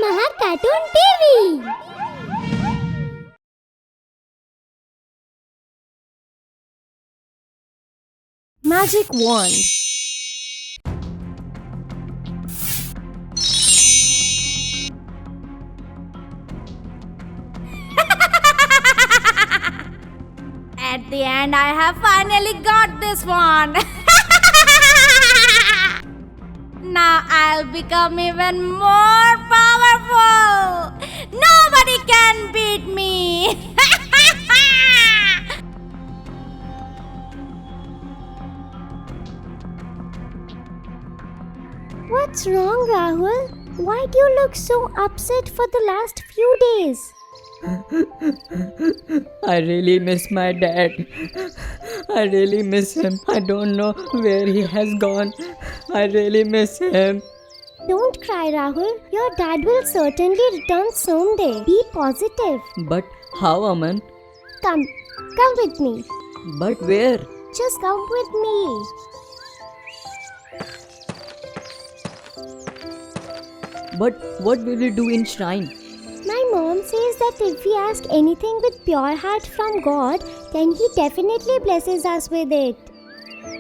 Maha Cartoon TV. Magic wand. At the end, I have finally got this one. Now I'll become even more powerful. Nobody can beat me. What's wrong, Rahul? Why do you look so upset for the last few days? I really miss my dad. I really miss him. I don't know where he has gone. I really miss him. Don't cry, Rahul. Your dad will certainly return someday. Be positive. But how, Aman? Come with me. But where? Just come with me. But what will we do in shrine? My mom says that if we ask anything with pure heart from God, then He definitely blesses us with it.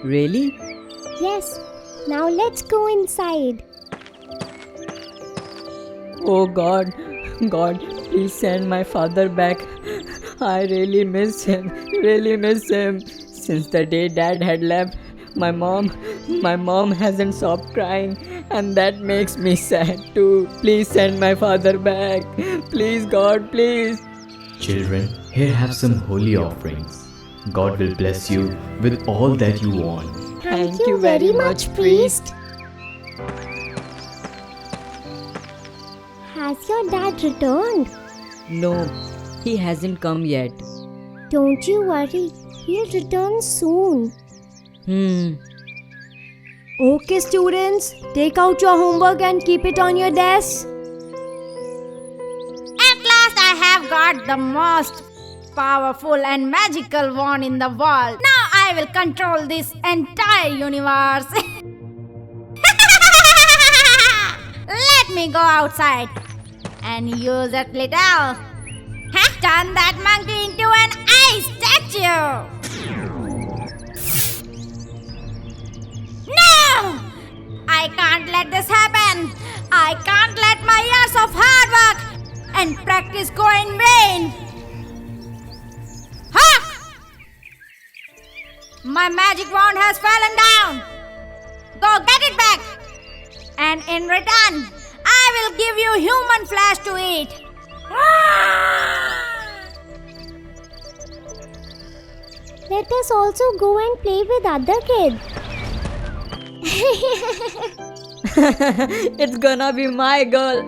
Really? Yes. Now let's go inside. Oh God, please send my father back. I really miss him. Since the day Dad had left, my mom hasn't stopped crying, and that makes me sad too. Please send my father back. Please, God, please. Children, here have some holy offerings. God will bless you with all that you want. Thank you very much, priest. Has your dad returned? No, he hasn't come yet. Don't you worry, he'll return soon. Okay, students, take out your homework and keep it on your desk. At last, I have got the most powerful and magical wand in the world. Now I will control this entire universe. Let me go outside and use that little. Turn that monkey into an ice statue. No! I can't let this happen. I can't let my years of hard work and practice go in vain. Ha! My magic wand has fallen down. Go get it back. And in return, I will give you human flesh to eat. Let us also go and play with other kids. It's gonna be my girl.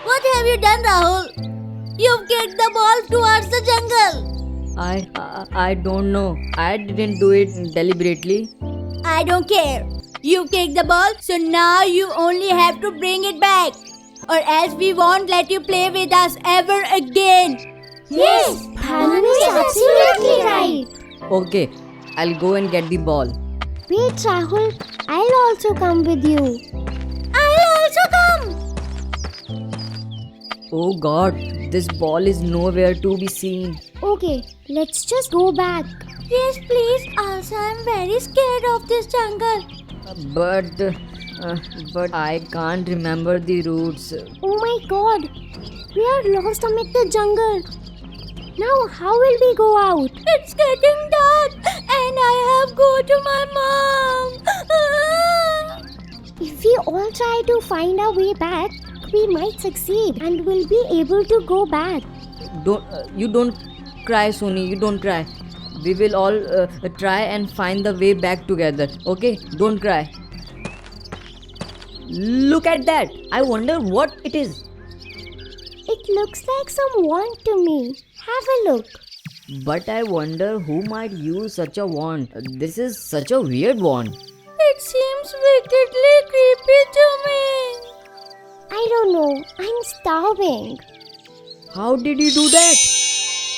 What have you done, Rahul? You've kicked the ball towards the jungle. I don't know. I didn't do it deliberately. I don't care. You kicked the ball, so now you only have to bring it back. Or else we won't let you play with us ever again. Yes, Bhanu is absolutely right. Okay, I'll go and get the ball. Wait, Rahul, I'll also come with you. I'll also come. Oh God, this ball is nowhere to be seen. Okay, let's just go back. Yes, please. Also, I'm very scared of this jungle. But I can't remember the routes. Oh my God, we are lost amid the jungle. Now how will we go out? It's getting dark and I have to go to my mom. If we all try to find our way back, we might succeed and will be able to go back. Don't cry, Soni. You don't cry. We will all try and find the way back together. Okay? Don't cry. Look at that. I wonder what it is. It looks like some wand to me. Have a look. But I wonder who might use such a wand. This is such a weird wand. It seems wickedly creepy to me. I don't know. I'm starving. How did you do that?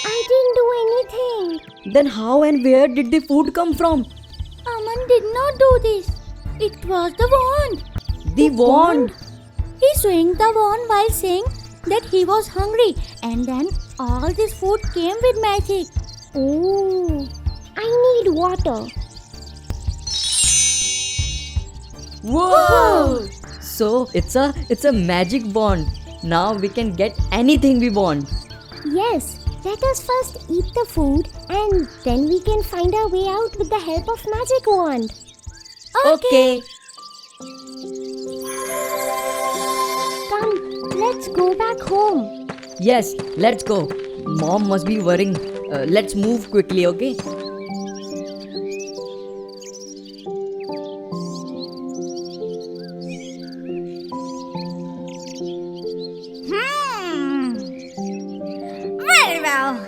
I didn't do anything. Then how and where did the food come from? Aman did not do this. It was the wand. The wand. He swung the wand while saying that he was hungry, and then all this food came with magic. Oh, I need water. Whoa! So it's a magic wand. Now we can get anything we want. Yes, let us first eat the food and then we can find our way out with the help of magic wand. Okay. Come, let's go back home. Yes, let's go. Mom must be worrying. Let's move quickly, okay? Very well.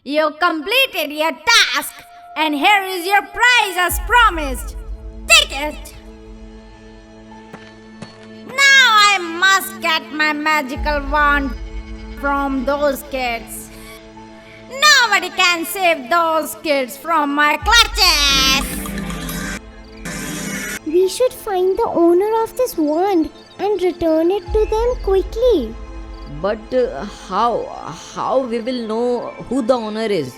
You completed your task, and here is your prize as promised. Take it. Now I must get my magical wand from those kids. Nobody can save those kids from my clutches. We should find the owner of this wand and return it to them quickly. But how we will know who the owner is?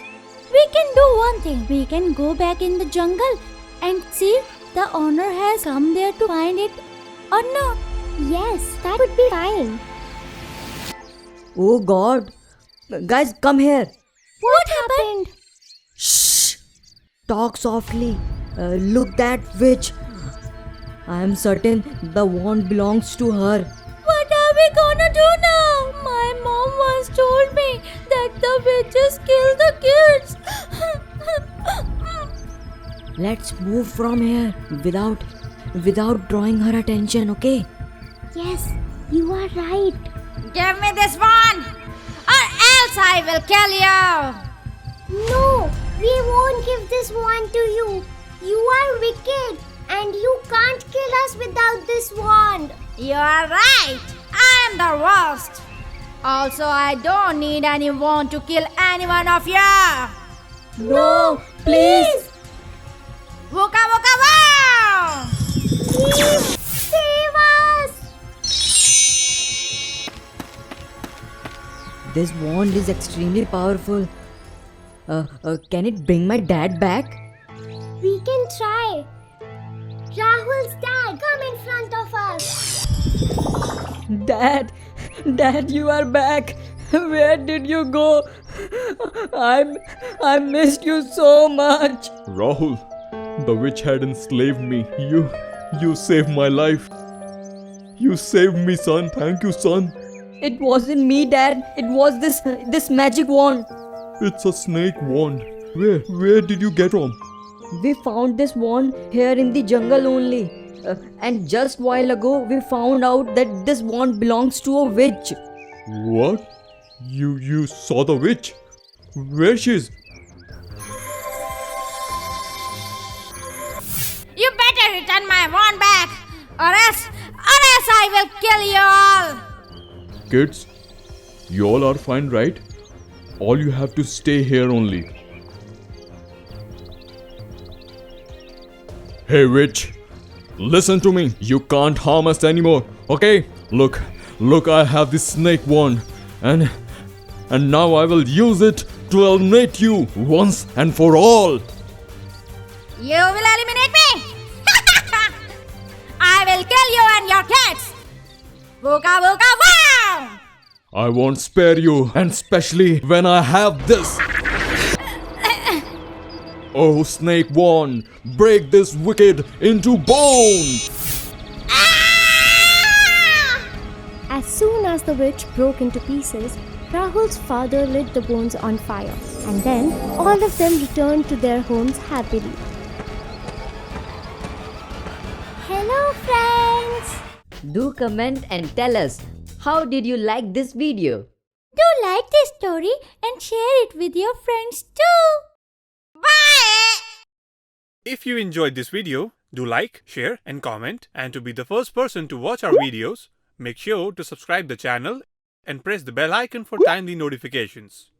We can do one thing. We can go back in the jungle and see the owner has come there to find it or not. Yes, that would be fine. Oh God. Guys, come here. What happened? Shh! Talk softly. Look that witch. I am certain the wand belongs to her. What are we gonna do now? My mom once told me that the witches kill the kids. Let's move from here without drawing her attention, okay? Yes, you are right. Give me this wand, or else I will kill you. No, we won't give this wand to you. You are wicked and you can't kill us without this wand. You are right. I am the worst. Also, I don't need anyone to kill any one of you. No, please. Wooka wooka wow! Please, save us! This wand is extremely powerful. Can it bring my dad back? We can try. Rahul's dad, come in front of us. Dad, you are back. Where did you go? I missed you so much. Rahul, the witch had enslaved me. You saved my life. You saved me, son. Thank you, son. It wasn't me, Dad. It was this magic wand. It's a snake wand. Where did you get from? We found this wand here in the jungle only. And just while ago, we found out that this wand belongs to a witch. What? You saw the witch? Where she is? You better return my wand back, or else I will kill you all. Kids, you all are fine, right? All you have to stay here only. Hey witch, listen to me. You can't harm us anymore, okay? Look, I have this snake wand and now I will use it to eliminate you once and for all. You will eliminate me? I will kill you and your kids. Wooka wooka wow! I won't spare you, and especially when I have this. Oh, snake wand, break this wicked into bone! As soon as the witch broke into pieces, Rahul's father lit the bones on fire, and then all of them returned to their homes happily. Hello, friends! Do comment and tell us, how did you like this video? Do like this story and share it with your friends too. Bye! If you enjoyed this video, do like, share and comment, and to be the first person to watch our videos, make sure to subscribe the channel and press the bell icon for timely notifications.